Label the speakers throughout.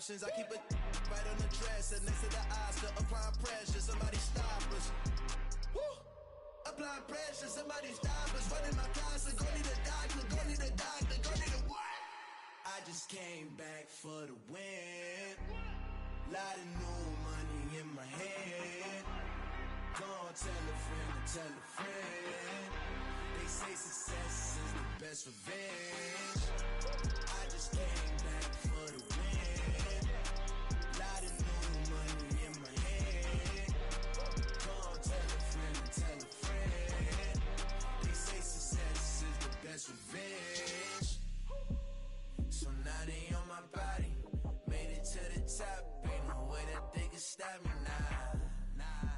Speaker 1: options. I keep it right on the dresser, next to the Oscar, applying pressure. Somebody stop us. Woo! Applying pressure, somebody stop us. Running my closet, go need a doctor, go need a doctor, go need a what? I just came back for the win. Lot of new money in my hand. Go on, tell a friend and tell a friend. They say success is the best revenge. I just came back for the win. Lot of new money in my hand. Go on, tell a friend and tell a friend. They say success is the best revenge. So now they on my body. Made it to the top. Ain't no way that they can stop me now.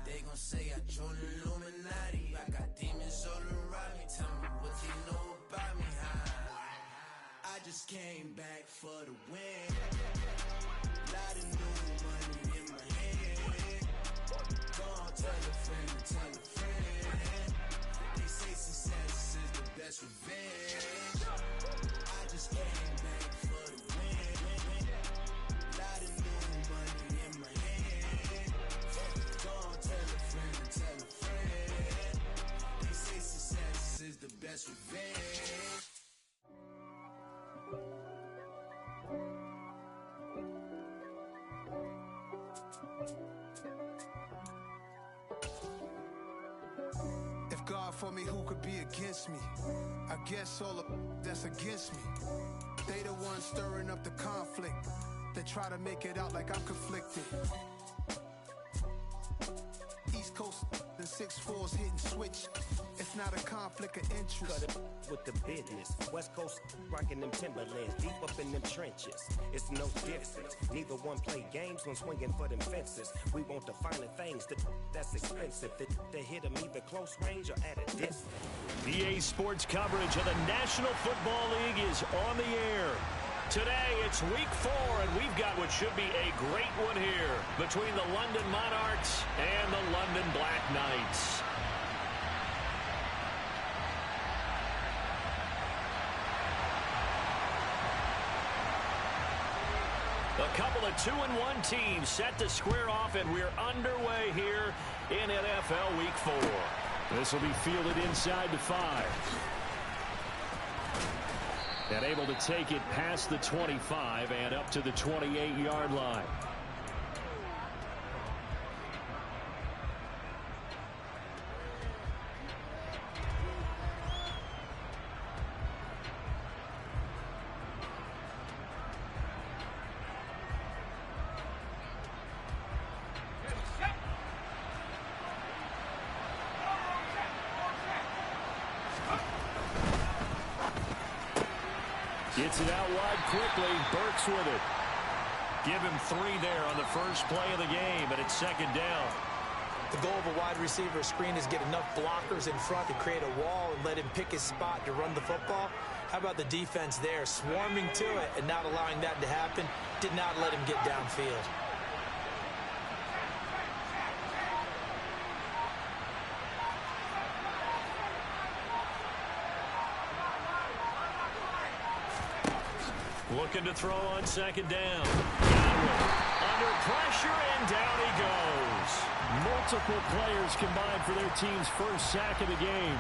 Speaker 1: They gon' say I joined the Illuminati. I got demons all around me. Tell me what they know about me, huh? I just came back for the win. Lot of new money in my hand. Go on, tell a friend and tell a friend. They say success is the best revenge. I just came back for the win. Lot of new money in my hand. Go on, tell a friend and tell a friend. They say success is the best revenge.
Speaker 2: If God for me, who could be against me? I guess all of that's against me. They the ones stirring up the conflict. They try to make it out like I'm conflicted. East Coast and 6'4's hitting switch. It's not a conflict of interest.
Speaker 3: Cut it with the business. West Coast rocking them Timberlands, deep up in them trenches. It's no difference. Neither one play games when swinging for them fences. We want the finer things that's expensive. They hit them either close range or at a distance.
Speaker 4: EA Sports coverage of the National Football League is on the air. Today, it's week 4, and we've got what should be a great one here between the London Monarchs and the London Black Knights. A couple of 2-1 teams set to square off, and we're underway here in NFL Week 4. This will be fielded inside the 5. And able to take it past the 25 and up to the 28-yard line. Gets it out wide quickly. Burks with it. Give him 3 there on the first play of the game, and it's second down.
Speaker 5: The goal of a wide receiver screen is get enough blockers in front to create a wall and let him pick his spot to run the football. How about the defense there, swarming to it and not allowing that to happen? Did not let him get downfield.
Speaker 4: Looking to throw on second down. Godwin under pressure, and down he goes. Multiple players combined for their team's first sack of the game.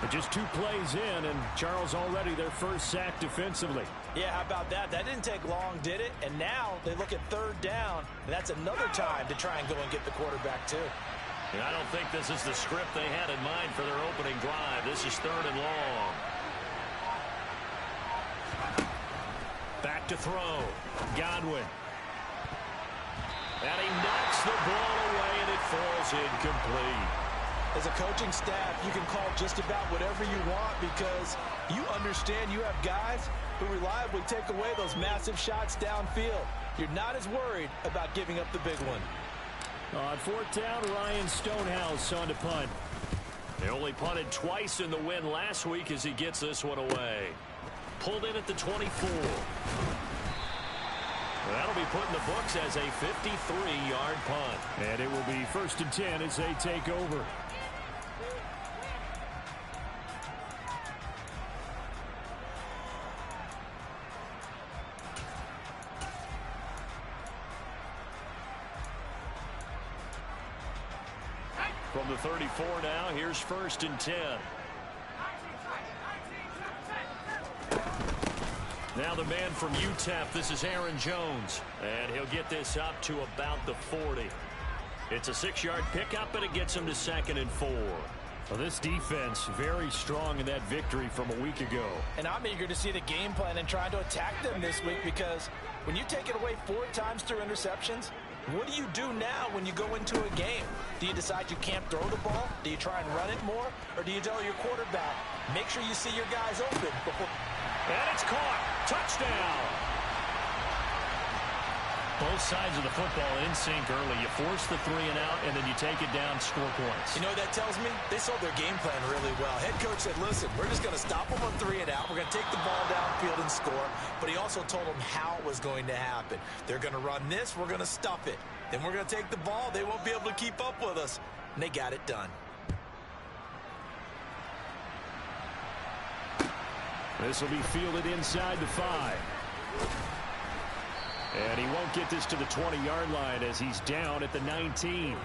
Speaker 4: But just 2 plays in, and Charles already their first sack defensively.
Speaker 5: Yeah, how about that? That didn't take long, did it? And now they look at third down, and that's another time to try and go and get the quarterback, too.
Speaker 4: And I don't think this is the script they had in mind for their opening drive. This is 3rd and long. Back to throw. Godwin. And he knocks the ball away, and it falls incomplete.
Speaker 5: As a coaching staff, you can call just about whatever you want because you understand you have guys who reliably take away those massive shots downfield. You're not as worried about giving up the big one.
Speaker 4: On 4th down, Ryan Stonehouse on to punt. They only punted twice in the win last week as he gets this one away. Pulled in at the 24. That'll be put in the books as a 53-yard punt. And it will be 1st and 10 as they take over. From the 34 now, here's 1st and 10. Now the man from UTEP, this is Aaron Jones. And he'll get this up to about the 40. It's a 6-yard pickup, and it gets him to 2nd and 4. Well, this defense very strong in that victory from a week ago.
Speaker 5: And I'm eager to see the game plan and trying to attack them this week, because when you take it away 4 times through interceptions, what do you do now when you go into a game? Do you decide you can't throw the ball? Do you try and run it more? Or do you tell your quarterback, make sure you see your guys open before...
Speaker 4: And it's caught. Touchdown. Both sides of the football in sync early. You force the 3 and out, and then you take it down, score points.
Speaker 5: You know what that tells me? They sold their game plan really well. Head coach said, listen, we're just going to stop them on 3 and out. We're going to take the ball downfield and score. But he also told them how it was going to happen. They're going to run this. We're going to stuff it. Then we're going to take the ball. They won't be able to keep up with us. And they got it done.
Speaker 4: This will be fielded inside the 5. And he won't get this to the 20-yard line as he's down at the 19.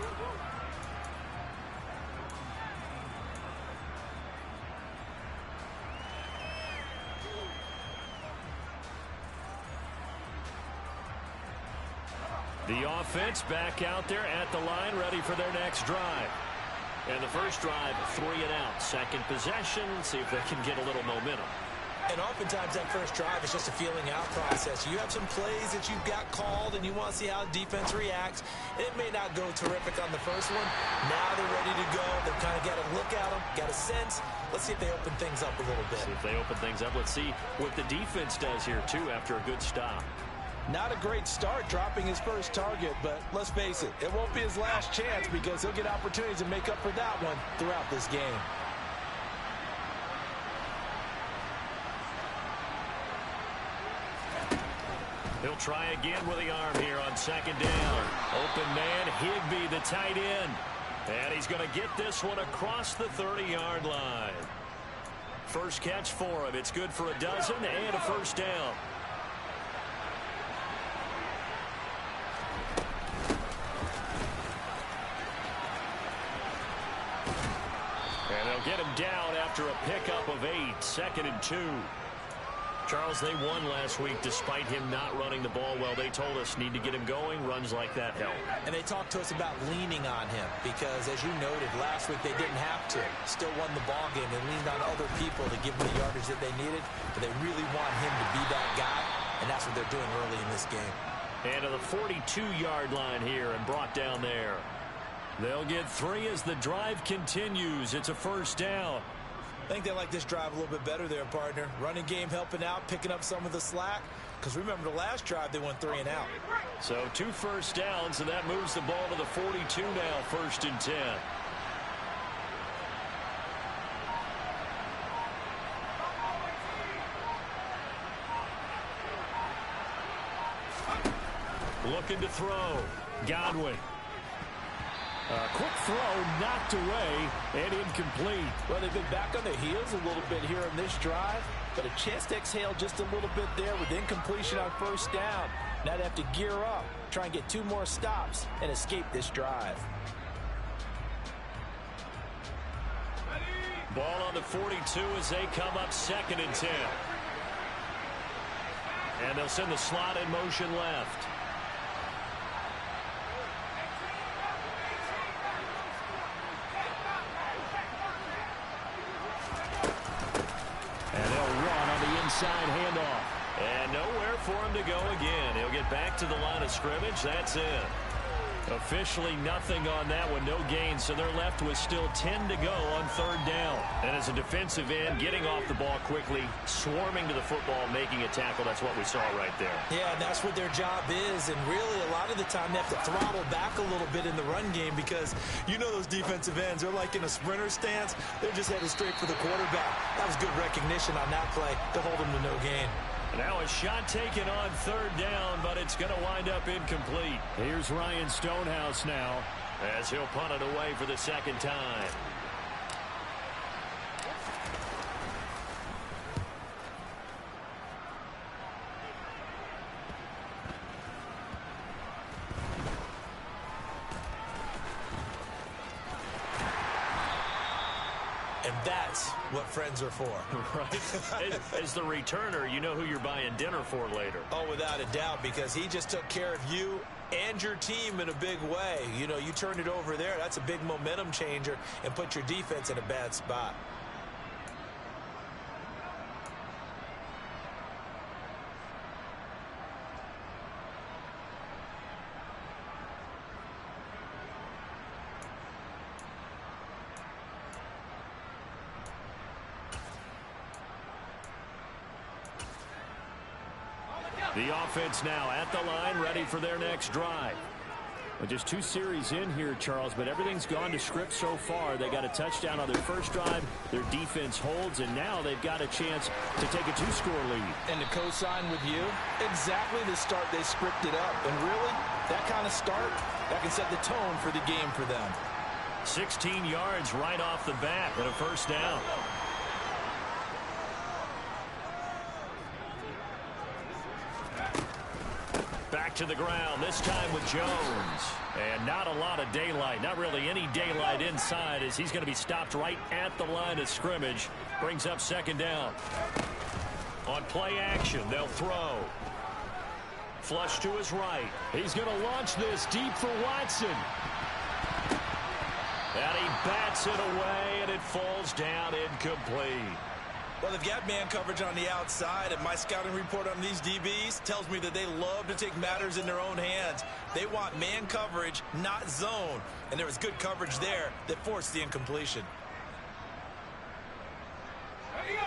Speaker 4: The offense back out there at the line, ready for their next drive. And the first drive, 3 and out. Second possession, see if they can get a little momentum.
Speaker 5: And oftentimes that first drive is just a feeling out process. You have some plays that you've got called and you want to see how the defense reacts. It may not go terrific on the first one. Now they're ready to go. They've kind of got a look at them, got a sense. Let's see if they open things up a little bit.
Speaker 4: See if they open things up. Let's see what the defense does here, too, after a good stop.
Speaker 5: Not a great start dropping his first target, but let's face it, it won't be his last chance because he'll get opportunities to make up for that one throughout this game.
Speaker 4: He'll try again with the arm here on 2nd down. Open man, Higbee, the tight end. And he's going to get this one across the 30-yard line. First catch for him. It's good for a dozen and a first down. And they'll get him down after a pickup of 8. 2nd and 2. Charles, they won last week despite him not running the ball well. They told us need to get him going. Runs like that help.
Speaker 5: And they talked to us about leaning on him because, as you noted, last week they didn't have to. Still won the ball game. They leaned on other people to give them the yardage that they needed. But they really want him to be that guy, and that's what they're doing early in this game.
Speaker 4: And to the 42-yard line here and brought down there. They'll get 3 as the drive continues. It's a first down.
Speaker 5: I think they like this drive a little bit better there, partner. Running game helping out, picking up some of the slack. Because remember, the last drive, they went 3 and out.
Speaker 4: So 2 first downs, and that moves the ball to the 42 now, 1st and 10. Looking to throw. Godwin. Quick throw knocked away and incomplete.
Speaker 5: Well, they've been back on their heels a little bit here in this drive, but a chance to exhale just a little bit there with incompletion on first down. Now they have to gear up, try and get 2 more stops and escape this drive.
Speaker 4: Ball on the 42 as they come up 2nd and 10. And they'll send the slot in motion left. Inside handoff. And nowhere for him to go again. He'll get back to the line of scrimmage. That's it. Officially nothing on that one. No gain. So they're left with still 10 to go on 3rd down. And as a defensive end, getting off the ball quickly, swarming to the football, making a tackle. That's what we saw right there.
Speaker 5: Yeah, and that's what their job is. And really, a lot of the time, they have to throttle back a little bit in the run game because you know those defensive ends, they're like in a sprinter stance. They're just headed straight for the quarterback. That was good recognition on that play to hold them to no gain.
Speaker 4: Now a shot taken on 3rd down, but it's going to wind up incomplete. Here's Ryan Stonehouse now as he'll punt it away for the 2nd time.
Speaker 5: That's what friends are for.
Speaker 4: Right? As the returner, you know who you're buying dinner for later.
Speaker 5: Oh, without a doubt, because he just took care of you and your team in a big way. You know, you turned it over there. That's a big momentum changer and put your defense in a bad spot.
Speaker 4: The offense now at the line, ready for their next drive. Well, just 2 series in here, Charles, but everything's gone to script so far. They got a touchdown on their first drive. Their defense holds, and now they've got a chance to take a 2-score lead.
Speaker 6: And to co-sign with you, exactly the start they scripted up. And really, that kind of start, that can set the tone for the game for them.
Speaker 4: 16 yards right off the bat and a first down. Back to the ground, this time with Jones. And not a lot of daylight, not really any daylight inside, as he's going to be stopped right at the line of scrimmage. Brings up second down. On play action, they'll throw. Flush to his right. He's going to launch this deep for Watson. And he bats it away, and it falls down incomplete.
Speaker 5: Well, they've got man coverage on the outside, and my scouting report on these DBs tells me that they love to take matters in their own hands. They want man coverage, not zone. And there was good coverage there that forced the incompletion.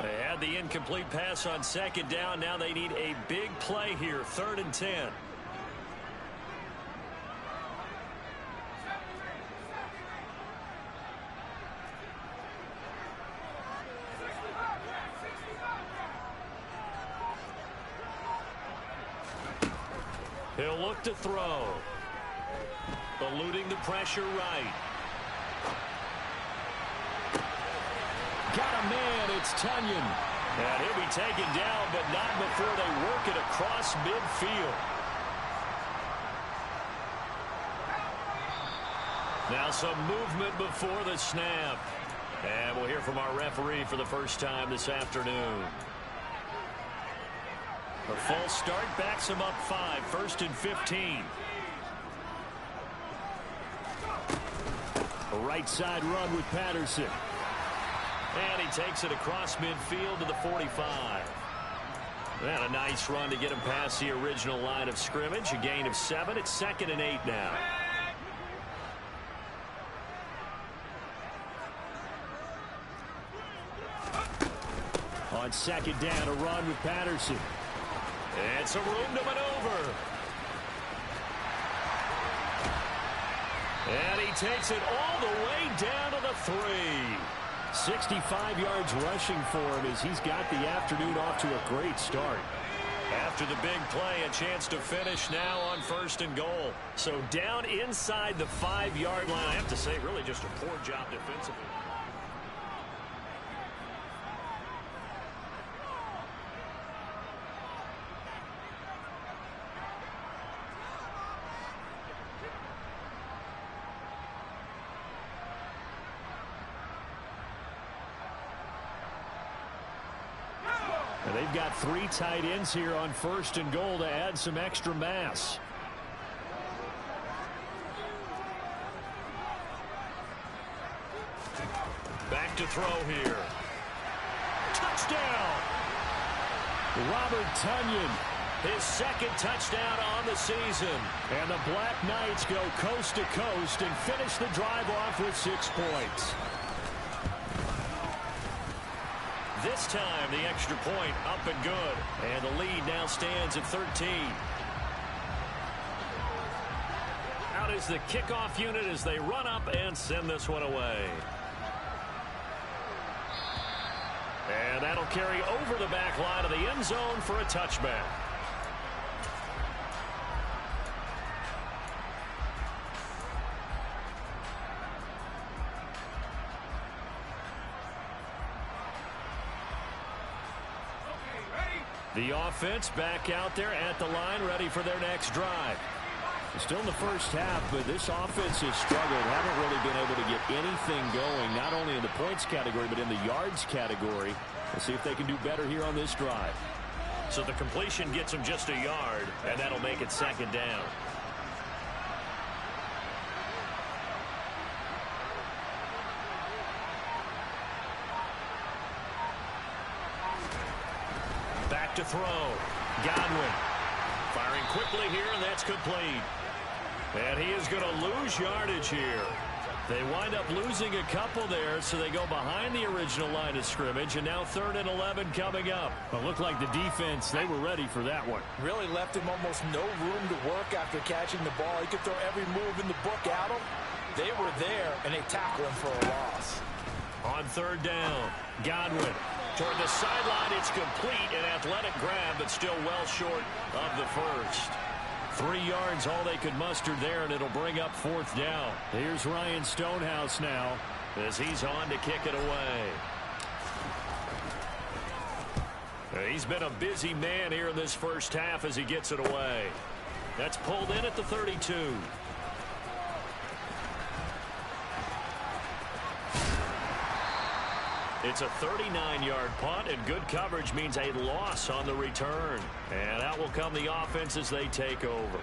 Speaker 4: They had the incomplete pass on second down. Now they need a big play here, 3rd and 10. He'll look to throw. Eluding the pressure right. Got a man, it's Tunyon. And he'll be taken down, but not before they work it across midfield. Now some movement before the snap. And we'll hear from our referee for the first time this afternoon. A false start backs him up 5, 1st and 15. A right side run with Patterson. And he takes it across midfield to the 45. And a nice run to get him past the original line of scrimmage. A gain of 7. It's 2nd and 8 now. On second down, a run with Patterson. It's a room to maneuver. And he takes it all the way down to the 3. 65 yards rushing for him as he's got the afternoon off to a great start. After the big play, a chance to finish now on 1st and goal. So down inside the 5-yard line. I have to say, really just a poor job defensively. And they've got 3 tight ends here on 1st and goal to add some extra mass. Back to throw here. Touchdown! Robert Tunyon, his 2nd touchdown on the season. And the Black Knights go coast to coast and finish the drive off with 6 points. This time, the extra point up and good. And the lead now stands at 13. Out is the kickoff unit as they run up and send this one away. And that'll carry over the back line of the end zone for a touchback. The offense back out there at the line, ready for their next drive. Still in the first half, but this offense has struggled. Haven't really been able to get anything going, not only in the points category, but in the yards category. Let's see if they can do better here on this drive.
Speaker 7: So the completion gets them just a yard, and that'll make it second down. Back to throw. Godwin. Firing quickly here, and that's complete. And he is going to lose yardage here. They wind up losing a couple there, so they go behind the original line of scrimmage, and now 3rd and 11 coming up.
Speaker 4: Well, it looked like the defense, they were ready for that one.
Speaker 6: Really left him almost no room to work after catching the ball. He could throw every move in the book at him. They were there, and they tackle him for a loss.
Speaker 7: On 3rd down, Godwin. Toward the sideline, it's complete. An athletic grab, but still well short of the first.
Speaker 4: 3 yards, all they could muster there, and it'll bring up 4th down. Here's Ryan Stonehouse now
Speaker 7: as he's on to kick it away. He's been a busy man here in this first half as he gets it away. That's pulled in at the 32. It's a 39-yard punt, and good coverage means a loss on the return. And out will come the offense as they take over.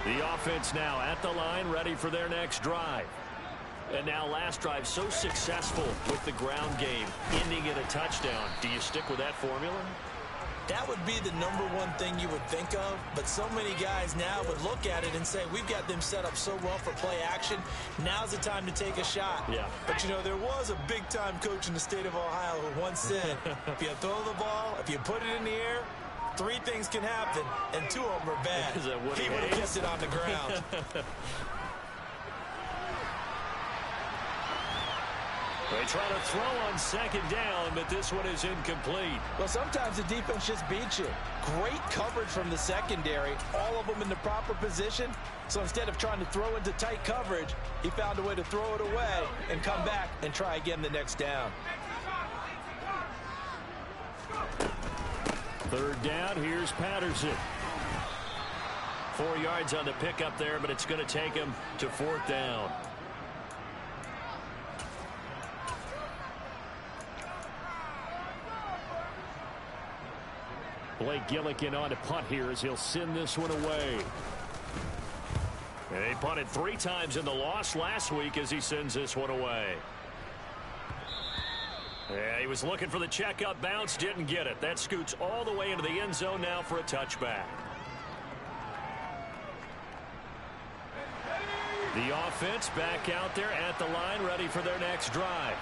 Speaker 7: The offense now at the line, ready for their next drive. And now last drive so successful with the ground game, ending in a touchdown. Do you stick with that formula?
Speaker 5: That would be the #1 thing you would think of, but so many guys now would look at it and say, we've got them set up so well for play action. Now's the time to take a shot.
Speaker 7: Yeah.
Speaker 5: But, you know, there was a big-time coach in the state of Ohio who once said, if you throw the ball, if you put it in the air, 3 things can happen, and 2 of them are bad.
Speaker 7: Is that what
Speaker 5: he would have kept it on the ground.
Speaker 7: They try to throw on 2nd down, but this one is incomplete.
Speaker 6: Well, sometimes the defense just beats you. Great coverage from the secondary, all of them in the proper position. So instead of trying to throw into tight coverage, he found a way to throw it away and come back and try again the next down.
Speaker 4: 3rd down, here's Patterson.
Speaker 7: 4 yards on the pickup there, but it's going to take him to 4th down.
Speaker 4: Blake Gillikin on to punt here as he'll send this one away.
Speaker 7: And they punted 3 times in the loss last week as he sends this one away. Yeah, he was looking for the checkup bounce, didn't get it. That scoots all the way into the end zone now for a touchback. The offense back out there at the line, ready for their next drive.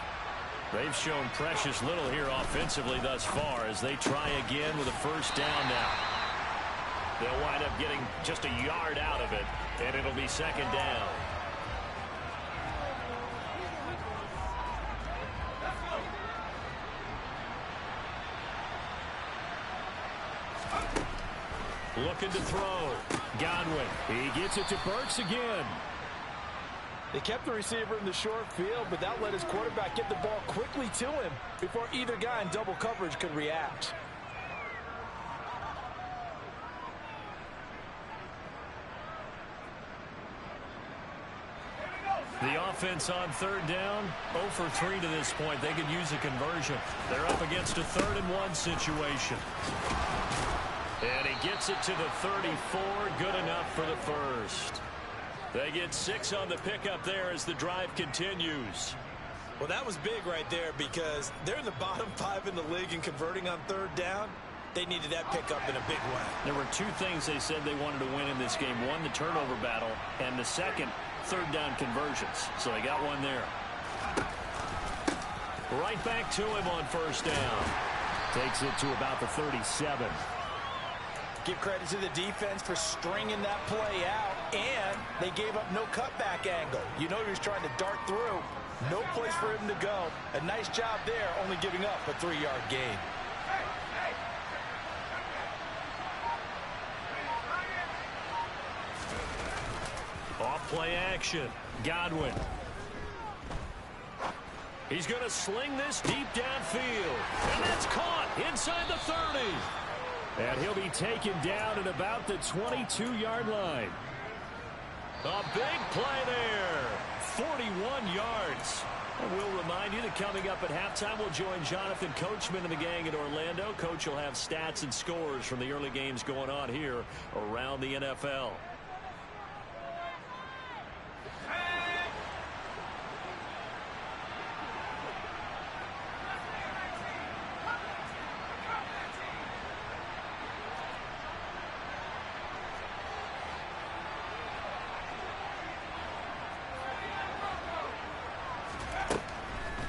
Speaker 7: They've shown precious little here offensively thus far as they try again with a 1st down now. They'll wind up getting just a yard out of it, and it'll be 2nd down. Looking to throw. Godwin.
Speaker 4: He gets it to Burks again.
Speaker 6: They kept the receiver in the short field, but that let his quarterback get the ball quickly to him before either guy in double coverage could react.
Speaker 7: The offense on 3rd down, 0 for 3 to this point. They could use a conversion. They're up against a 3rd and 1 situation. And he gets it to the 34, good enough for the first. They get 6 on the pickup there as the drive continues.
Speaker 5: Well, that was big right there because they're in the bottom 5 in the league in converting on 3rd down. They needed that pickup in a big way.
Speaker 4: There were 2 things they said they wanted to win in this game. One, the turnover battle, and the second, 3rd down conversions. So they got one there.
Speaker 7: Right back to him on 1st down.
Speaker 4: Takes it to about the 37.
Speaker 5: Give credit to the defense for stringing that play out, and they gave up no cutback angle. You know he was trying to dart through. No place for him to go. A nice job there, only giving up a 3-yard gain.
Speaker 7: Off play action. Godwin. He's going to sling this deep downfield. And that's caught inside the 30.
Speaker 4: And he'll be taken down at about the 22-yard line. A big play there. 41 yards. And we'll remind you that coming up at halftime, we'll join Jonathan Coachman and the gang in Orlando. Coach will have stats and scores from the early games going on here around the NFL.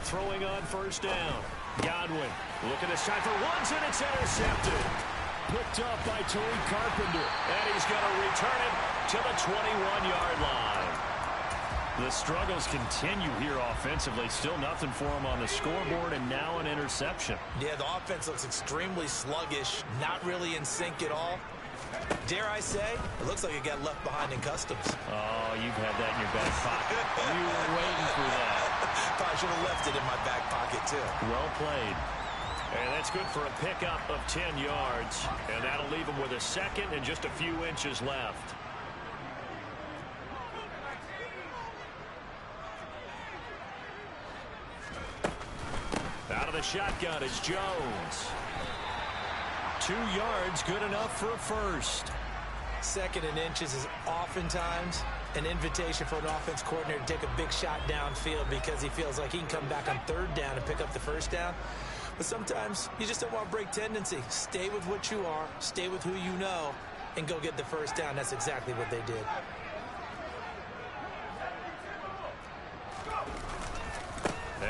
Speaker 4: Throwing on first down. Godwin looking this time for ones, and it's intercepted. Picked up by Tariq Carpenter. And he's going to return it to the 21-yard line. The struggles continue here offensively. Still nothing for him on the scoreboard, and now an interception.
Speaker 5: Yeah, the offense looks extremely sluggish, not really in sync at all. Dare I say, it looks like it got left behind in customs.
Speaker 4: Oh, you've had that in your back pocket. You were waiting for that.
Speaker 5: Probably should have left it in my back pocket, too.
Speaker 4: Well played. And that's good for a pickup of 10 yards. And that'll leave him with a second and just a few inches left. Out of the shotgun is Jones. 2 yards, good enough for a first.
Speaker 5: Second and inches is oftentimes an invitation for an offense coordinator to take a big shot downfield because he feels like he can come back on third down and pick up the first down. But sometimes you just don't want to break tendency. Stay with what you are, stay with who you know, and go get the first down. That's exactly what they did.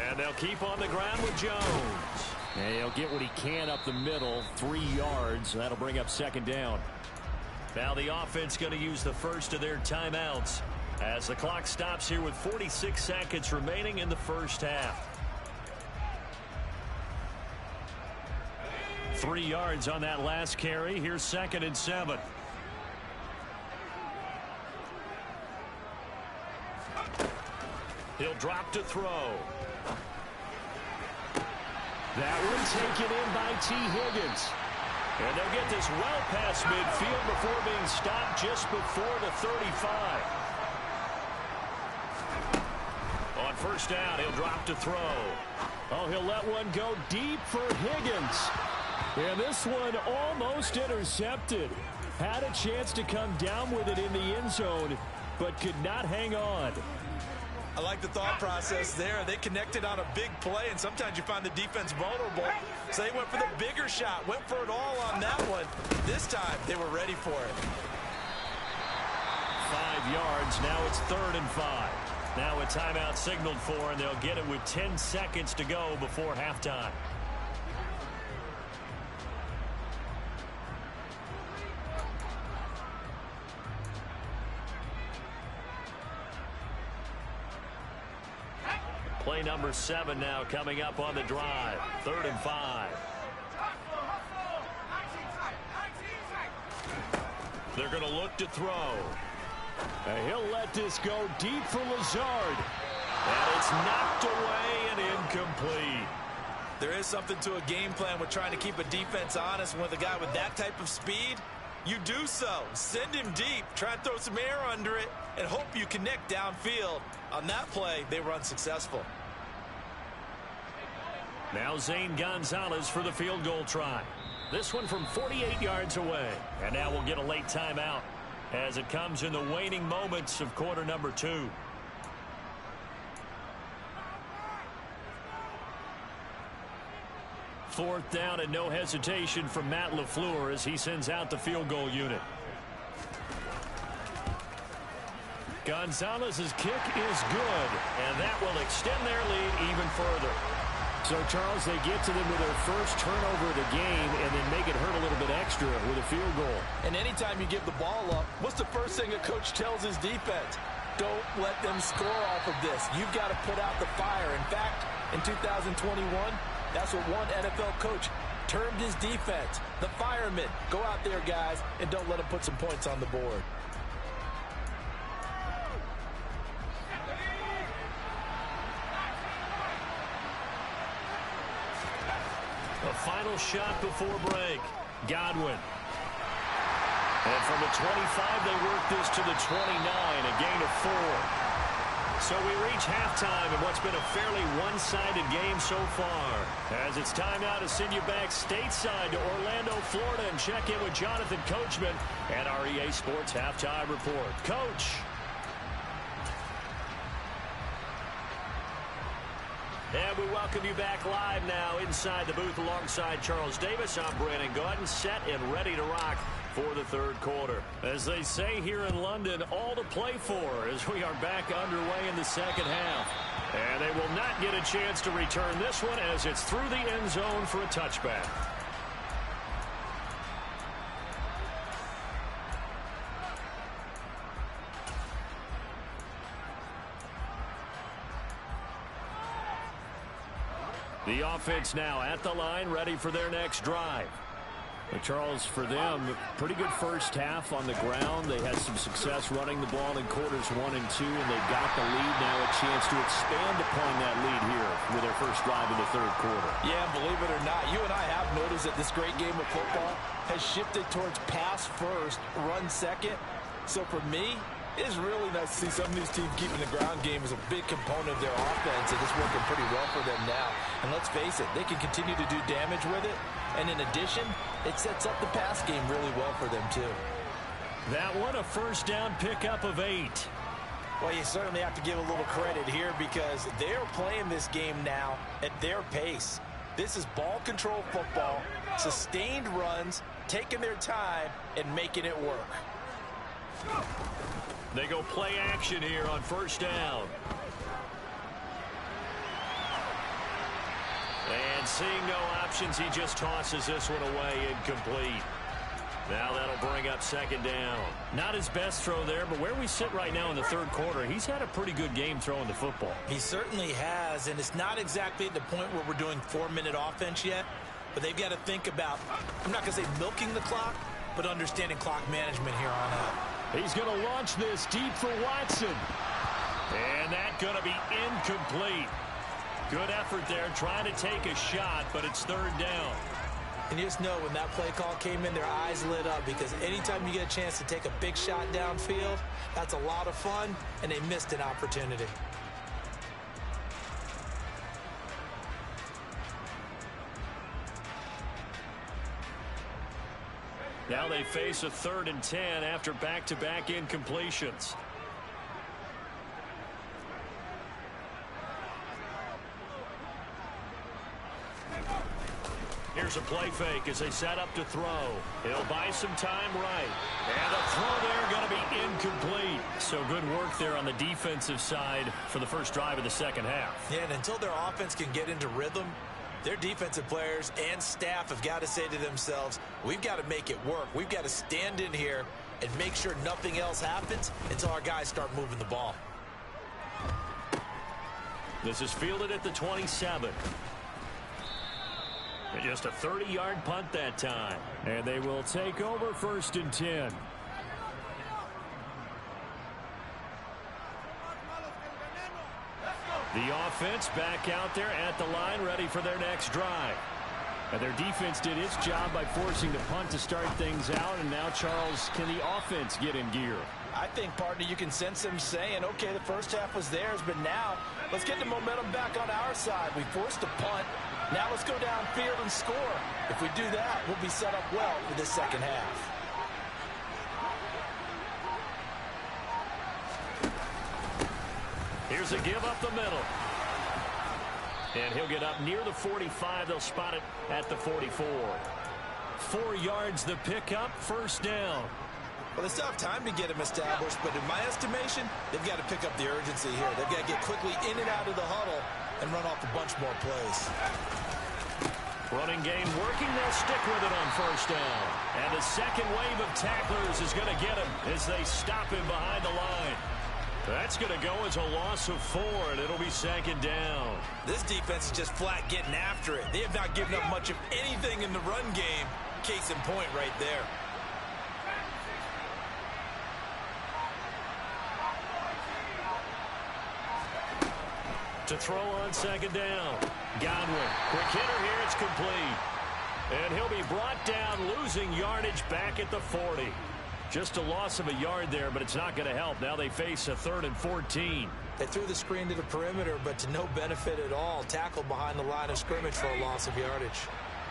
Speaker 4: And they'll keep on the ground with Jones. And he'll get what he can up the middle, 3 yards. That'll bring up second down. Now the offense going to use the first of their timeouts as the clock stops here with 46 seconds remaining in the first half. 3 yards on that last carry. Here's 2nd and 7. He'll drop to throw. That one taken in by T. Higgins. And they'll get this well past midfield before being stopped just before the 35. On first down, he'll drop to throw. Oh, he'll let one go deep for Higgins. And this one almost intercepted. Had a chance to come down with it in the end zone, but could not hang on.
Speaker 5: I like the thought process there. They connected on a big play, and sometimes you find the defense vulnerable. So they went for the bigger shot, went for it all on that one. This time, they were ready for it.
Speaker 4: 5 yards. Now it's 3rd and 5. Now a timeout signaled for, and they'll get it with 10 seconds to go before halftime. Play number 7 now coming up on the drive. 3rd and 5. They're going to look to throw. And he'll let this go deep for Lazard. And it's knocked away and incomplete.
Speaker 5: There is something to a game plan with trying to keep a defense honest. With a guy with that type of speed, you do so. Send him deep. Try and throw some air under it and hope you connect downfield. On that play, they were unsuccessful.
Speaker 4: Now Zane Gonzalez for the field goal try. This one from 48 yards away. And now we'll get a late timeout as it comes in the waning moments of quarter number 2. Fourth down and no hesitation from Matt LaFleur as he sends out the field goal unit. Gonzalez's kick is good, and that will extend their lead even further. So, Charles, they get to them with their first turnover of the game and then make it hurt a little bit extra with a field goal.
Speaker 6: And anytime you give the ball up, what's the first thing a coach tells his defense? Don't let them score off of this. You've got to put out the fire. In fact, in 2021, that's what one NFL coach termed his defense. The firemen. Go out there, guys, and don't let them put some points on the board.
Speaker 4: A final shot before break.
Speaker 7: Godwin. And from the 25, they work this to the 29, a gain of 4. So we reach halftime in what's been a fairly one-sided game so far. As it's time now to send you back stateside to Orlando, Florida, and check in with Jonathan Coachman and our EA Sports Halftime Report. Coach. And we welcome you back live now inside the booth alongside Charles Davis. I'm Brandon Gaudin, set and ready to rock for the third quarter. As they say here in London, all to play for as we are back underway in the second half. And they will not get a chance to return this one as it's through the end zone for a touchback. The offense now at the line, ready for their next drive. But Charles, for them, pretty good first half on the ground. They had some success running the ball in quarters 1 and 2, and they've got the lead now, a chance to expand upon that lead here with their first drive in the third quarter.
Speaker 6: Yeah, believe it or not, you and I have noticed that this great game of football has shifted towards pass first, run second. So for me, it is really nice to see some of these teams keeping the ground game as a big component of their offense, and it's working pretty well for them now. And let's face it, they can continue to do damage with it. And in addition, it sets up the pass game really well for them, too.
Speaker 7: That one, a first down pickup of 8.
Speaker 6: Well, you certainly have to give a little credit here because they're playing this game now at their pace. This is ball control football, sustained runs, taking their time, and making it work.
Speaker 7: They go play action here on first down. And seeing no options, he just tosses this one away, incomplete. Now that'll bring up second down. Not his best throw there, but where we sit right now in the third quarter, he's had a pretty good game throwing the football.
Speaker 5: He certainly has, and it's not exactly at the point where we're doing 4-minute offense yet, but they've got to think about, I'm not going to say milking the clock, but understanding clock management here on out.
Speaker 7: He's going to launch this deep for Watson. And that's going to be incomplete. Good effort there, trying to take a shot, but it's third down.
Speaker 5: And you just know when that play call came in, their eyes lit up because anytime you get a chance to take a big shot downfield, that's a lot of fun, and they missed an opportunity.
Speaker 7: Now they face a 3rd and 10 after back-to-back incompletions. Here's a play fake as they set up to throw. He'll buy some time right. And the throw there going to be incomplete. So good work there on the defensive side for the first drive of the second half.
Speaker 5: Yeah, and until their offense can get into rhythm, their defensive players and staff have got to say to themselves, we've got to make it work. We've got to stand in here and make sure nothing else happens until our guys start moving the ball.
Speaker 7: This is fielded at the 27. And just a 30-yard punt that time. And they will take over 1st and 10. The offense back out there at the line, ready for their next drive. And their defense did its job by forcing the punt to start things out. And now, Charles, can the offense get in gear?
Speaker 6: I think, partner, you can sense them saying, okay, the first half was theirs, but now let's get the momentum back on our side. We forced a punt. Now let's go downfield and score. If we do that, we'll be set up well for the second half.
Speaker 7: Here's a give up the middle. And he'll get up near the 45. They'll spot it at the 44. 4 yards the pickup, first down.
Speaker 5: Well, they still have time to get him established, but in my estimation, they've got to pick up the urgency here. They've got to get quickly in and out of the huddle and run off a bunch more plays.
Speaker 7: Running game working. They'll stick with it on first down. And the second wave of tacklers is going to get him as they stop him behind the line. That's going to go as a loss of 4, and it'll be second down.
Speaker 5: This defense is just flat getting after it. They have not given up much of anything in the run game. Case in point right there. To throw on second down. Godwin. Quick hitter here. It's complete.
Speaker 7: And he'll be brought down, losing yardage back at the 40. Just a loss of a yard there, but it's not going to help. Now they face a 3rd and 14.
Speaker 5: They threw the screen to the perimeter, but to no benefit at all. Tackled behind the line of scrimmage for a loss of yardage.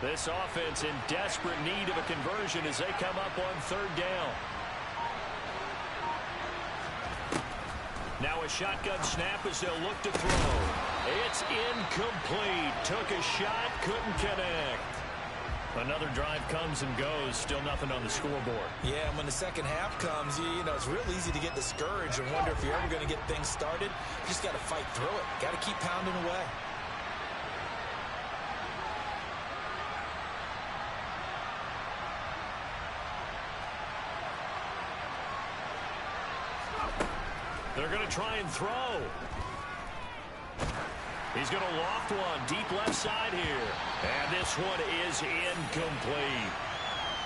Speaker 7: This offense in desperate need of a conversion as they come up on 3rd down. Now a shotgun snap as they'll look to throw. It's incomplete. Took a shot, couldn't connect. Another drive comes and goes. Still nothing on the scoreboard.
Speaker 5: Yeah, and when the second half comes, you know, it's real easy to get discouraged and wonder if you're ever going to get things started. You just got to fight through it. Got to keep pounding away.
Speaker 7: They're going to try and throw. He's going to loft one deep left side here. And this one is incomplete.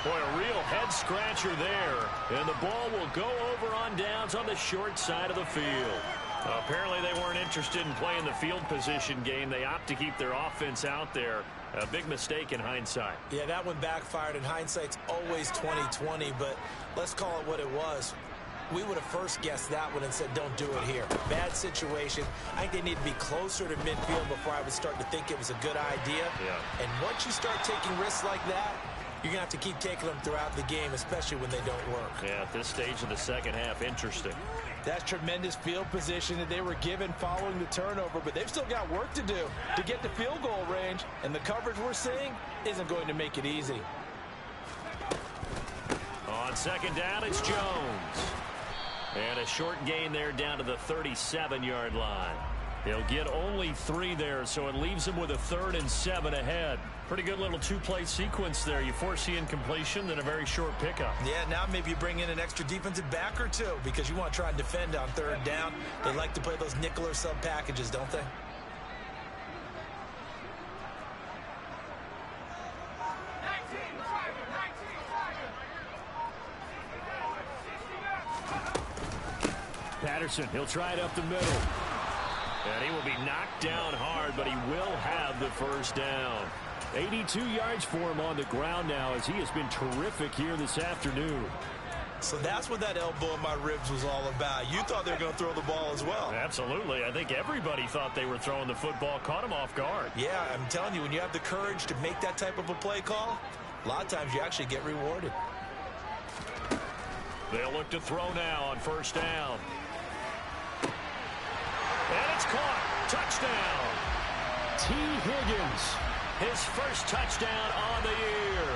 Speaker 7: Boy, a real head-scratcher there. And the ball will go over on downs on the short side of the field. Apparently they weren't interested in playing the field position game. They opt to keep their offense out there. A big mistake in hindsight.
Speaker 5: Yeah, that one backfired. In hindsight's always 20/20, but let's call it what it was. We would have first guessed that one and said, don't do it here. Bad situation. I think they need to be closer to midfield before I would start to think it was a good idea.
Speaker 7: Yeah.
Speaker 5: And once you start taking risks like that, you're going to have to keep taking them throughout the game, especially when they don't work.
Speaker 7: Yeah, at this stage of the second half, interesting.
Speaker 6: That's tremendous field position that they were given following the turnover, but they've still got work to do to get to field goal range, and the coverage we're seeing isn't going to make it easy.
Speaker 7: On second down, it's Jones. And a short gain there down to the 37-yard line. He'll get only 3 there, so it leaves him with a 3rd and 7 ahead. Pretty good little 2-play sequence there. You foresee incompletion, then a very short pickup.
Speaker 5: Yeah, now maybe you bring in an extra defensive back or two because you want to try and defend on 3rd down. They like to play those nickel or sub packages, don't they?
Speaker 7: Patterson, he'll try it up the middle. And he will be knocked down hard, but he will have the first down. 82 yards for him on the ground now as he has been terrific here this afternoon.
Speaker 5: So that's what that elbow in my ribs was all about. You thought they were going to throw the ball as well.
Speaker 7: Absolutely. I think everybody thought they were throwing the football, caught him off guard.
Speaker 5: Yeah, I'm telling you, when you have the courage to make that type of a play call, a lot of times you actually get rewarded.
Speaker 7: They'll look to throw now on first down. And it's caught. Touchdown. T. Higgins. His first touchdown on the year.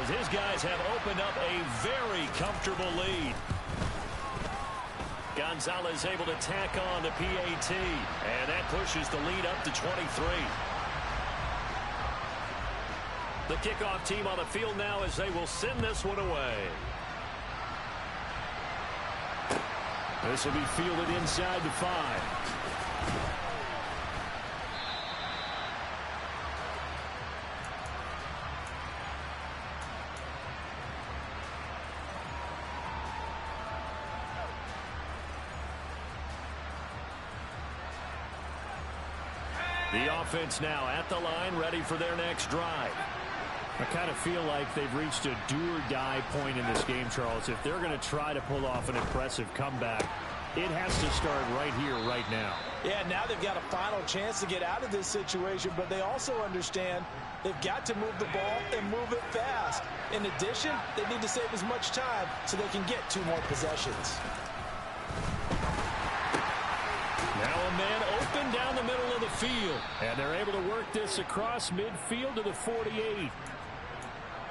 Speaker 7: As his guys have opened up a very comfortable lead. Gonzalez able to tack on the PAT. And that pushes the lead up to 23. The kickoff team on the field now as they will send this one away. This will be fielded inside the 5. The offense now at the line, ready for their next drive. I kind of feel like they've reached a do-or-die point in this game, Charles. If they're going to try to pull off an impressive comeback, it has to start right here, right now.
Speaker 6: Yeah, now they've got a final chance to get out of this situation, but they also understand they've got to move the ball and move it fast. In addition, they need to save as much time so they can get 2 more possessions.
Speaker 7: Now a man open down the middle of the field, and they're able to work this across midfield to the 48.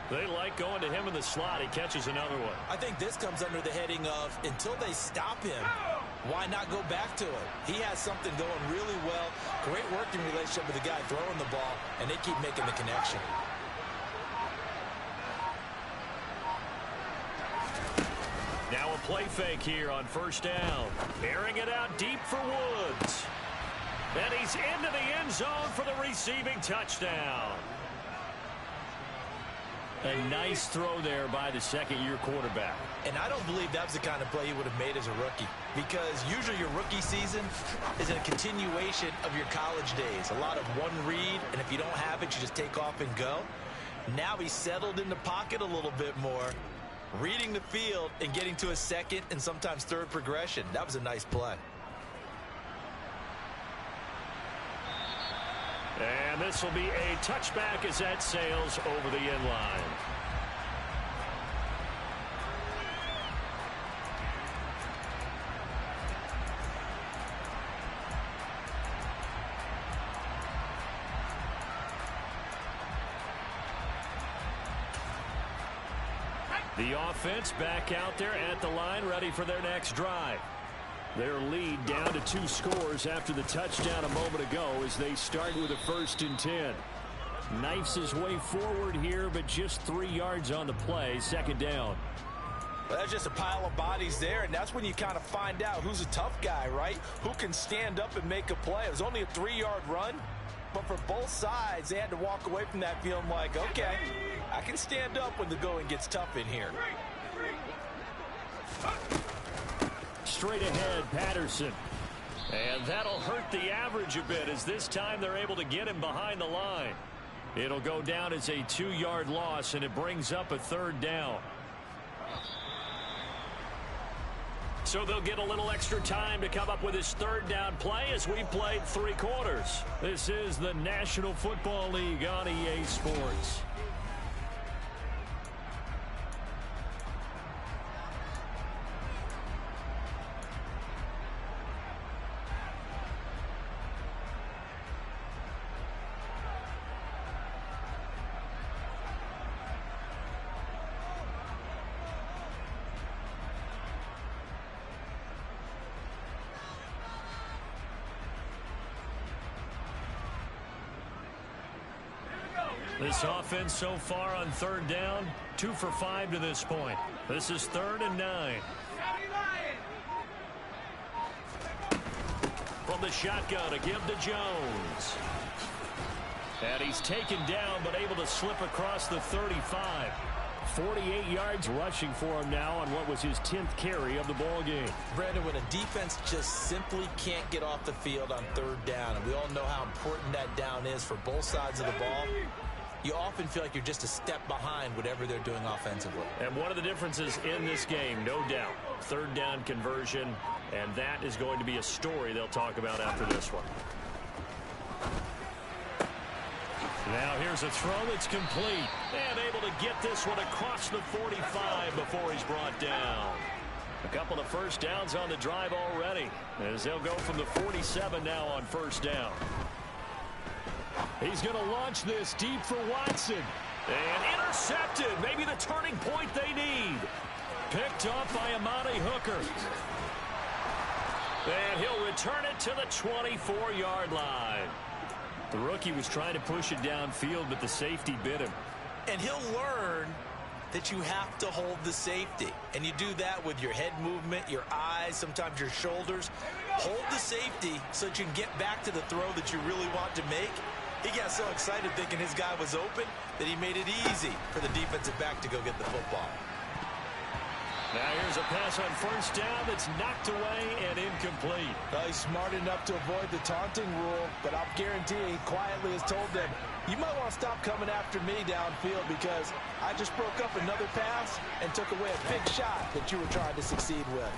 Speaker 7: They like going to him in the slot. He catches another one.
Speaker 5: I think this comes under the heading of until they stop him, why not go back to it? He has something going really well. Great working relationship with the guy throwing the ball, and they keep making the connection.
Speaker 7: Now a play fake here on first down. Airing it out deep for Woods. And he's into the end zone for the receiving touchdown. A nice throw there by the second-year quarterback.
Speaker 5: And I don't believe that was the kind of play he would have made as a rookie, because usually your rookie season is a continuation of your college days. A lot of one read, and if you don't have it, you just take off and go.
Speaker 6: Now he's settled in the pocket a little bit more, reading the field and getting to a second and sometimes third progression. That was a nice play.
Speaker 7: And this will be a touchback as that sails over the end line. The offense back out there at the line, ready for their next drive. Their lead down to 2 scores after the touchdown a moment ago as they start with a 1st and 10. Knifes his way forward here, but just 3 yards on the play. 2nd down.
Speaker 6: Well, that's just a pile of bodies there, and that's when you kind of find out who's a tough guy, right? Who can stand up and make a play. It was only a 3-yard run, but for both sides, they had to walk away from that feeling like, okay, I can stand up when the going gets tough in here.
Speaker 7: Straight ahead, Patterson. And that'll hurt the average a bit as this time they're able to get him behind the line. It'll go down as a 2-yard loss, and it brings up a 3rd down. So they'll get a little extra time to come up with his 3rd down play as we played 3 quarters. This is the National Football League on EA Sports. This offense so far on 3rd down, 2 for 5 to this point. This is 3rd and 9. From the shotgun, a give to Jones. And he's taken down, but able to slip across the 35. 48 yards rushing for him now on what was his 10th carry of the ball game.
Speaker 6: Brandon, when a defense just simply can't get off the field on 3rd down, and we all know how important that down is for both sides of the ball, you often feel like you're just a step behind whatever they're doing offensively.
Speaker 7: And one of the differences in this game, no doubt, 3rd down conversion, and that is going to be a story they'll talk about after this one. Now here's a throw that's complete, and able to get this one across the 45 before he's brought down. A couple of 1st downs on the drive already, as they'll go from the 47 now on 1st down. He's going to launch this deep for Watson. And intercepted. Maybe the turning point they need. Picked off by Amani Hooker. And he'll return it to the 24-yard line. The rookie was trying to push it downfield, but the safety bit him.
Speaker 6: And he'll learn that you have to hold the safety. And you do that with your head movement, your eyes, sometimes your shoulders. Hold the safety so that you can get back to the throw that you really want to make. He got so excited thinking his guy was open that he made it easy for the defensive back to go get the football.
Speaker 7: Now here's a pass on 1st down that's knocked away and incomplete.
Speaker 6: Well, he's smart enough to avoid the taunting rule, but I'll guarantee he quietly has told them, you might want to stop coming after me downfield because I just broke up another pass and took away a big shot that you were trying to succeed with.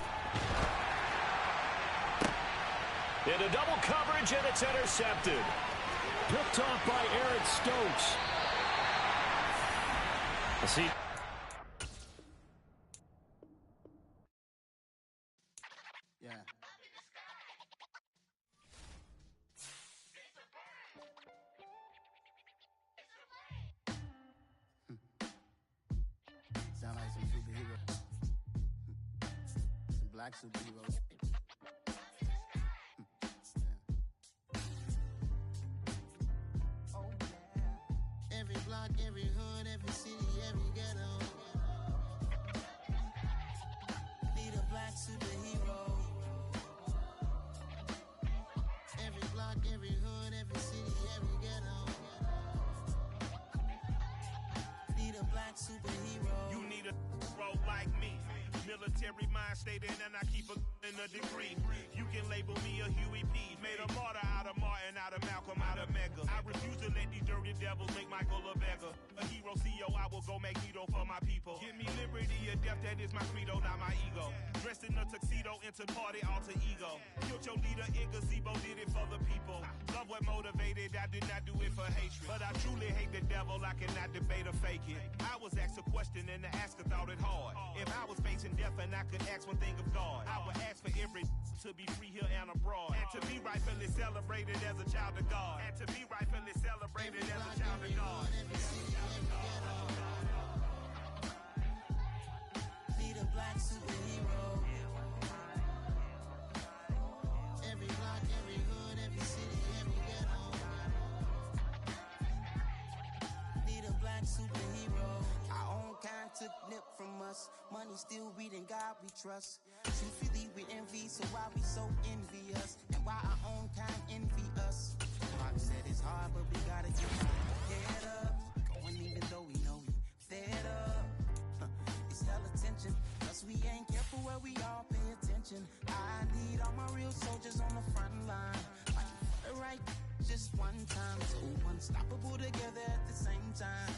Speaker 7: Into double coverage, and it's intercepted. Picked off by Eric Stokes. See.
Speaker 2: Yeah. Sound like some superheroes. Some black superheroes. Every block, every hood, every city, every ghetto. Need a black superhero. Every block, every hood, every city, every ghetto. Need a black superhero.
Speaker 8: You need a hero like me. Military. military mind state and I keep in a degree. You can label me a Huey P. Made a martyr out of Martin, out of Malcolm, out of Mega. I refuse to let these dirty devils make Michael a beggar. A hero CEO, I will go Magneto for my people. Give me liberty or death, that is my credo, not my ego. Dressed in a tuxedo, into party, alter ego. Killed your leader in gazebo, did it for the people. Love what motivated, I did not do it for hatred. But I truly hate the devil, I cannot debate or fake it. I was asked a question and the asker thought it hard. If I was facing death and I could ask one thing of God, I would ask for every to be free here and abroad. And to be rightfully celebrated as a child of God. And to be rightfully celebrated as a child of God.
Speaker 1: Need a black superhero. Every block, every hood, every city, every ghetto. Need a black superhero. Our own kind took nip from us. Money still reading God we trust. Truthfully we envy, so why we so envious? And why our own kind envy us? Mark said it's hard, but we gotta get our head up. Going even though we know we fed up. It's hell attention, cause we ain't careful where we all pay attention. I need all my real soldiers on the front line. Fighting for the right just one time. So unstoppable together at the same time.